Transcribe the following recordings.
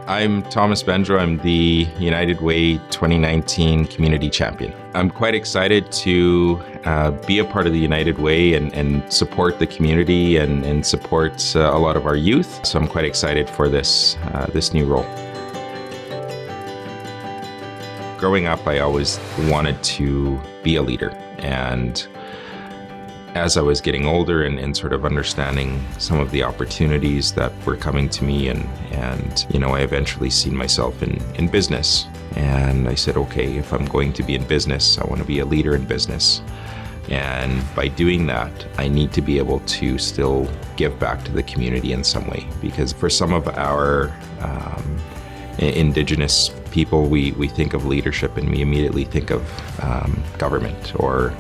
I'm Thomas Benjo. I'm the United Way 2019 Community Champion. I'm quite excited to be a part of the United Way and support the community and support a lot of our youth. So I'm quite excited for this new role. Growing up, I always wanted to be a leader, and as I was getting older and sort of understanding some of the opportunities that were coming to me and I eventually seen myself in business. And I said, okay, if I'm going to be in business, I want to be a leader in business. And by doing that, I need to be able to still give back to the community in some way. Because for some of our Indigenous people, we think of leadership and we immediately think of government or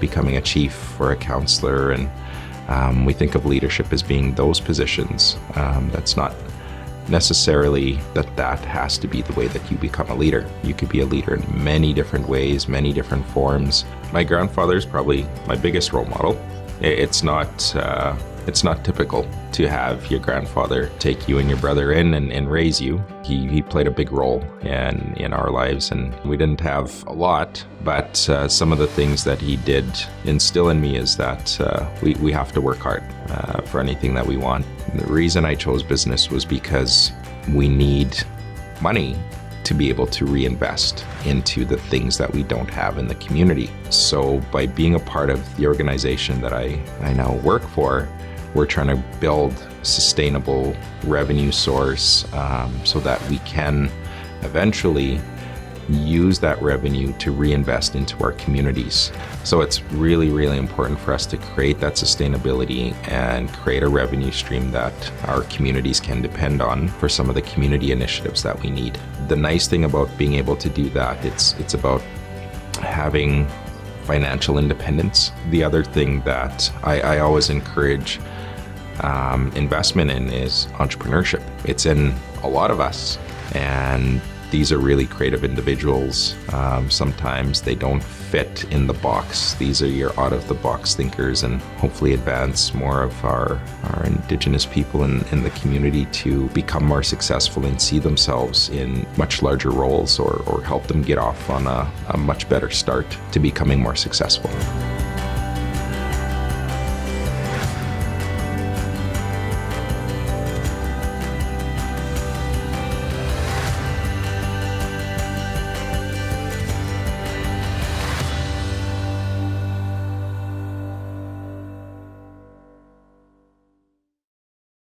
becoming a chief or a counselor, and we think of leadership as being those positions. That's not necessarily that has to be the way that you become a leader. You could be a leader in many different ways, many different forms. My grandfather is probably my biggest role model. It's not typical to have your grandfather take you and your brother in and raise you. He played a big role in our lives, and we didn't have a lot, but some of the things that he did instill in me is that we have to work hard for anything that we want. And the reason I chose business was because we need money to be able to reinvest into the things that we don't have in the community. So by being a part of the organization that I now work for, we're trying to build sustainable revenue source so that we can eventually use that revenue to reinvest into our communities. So it's really, really important for us to create that sustainability and create a revenue stream that our communities can depend on for some of the community initiatives that we need. The nice thing about being able to do that, it's about having financial independence. The other thing that I always encourage investment in is entrepreneurship. It's in a lot of us, and these are really creative individuals. Sometimes they don't fit in the box. These are your out-of-the-box thinkers, and hopefully advance more of our Indigenous people in the community to become more successful and see themselves in much larger roles, or help them get off on a much better start to becoming more successful.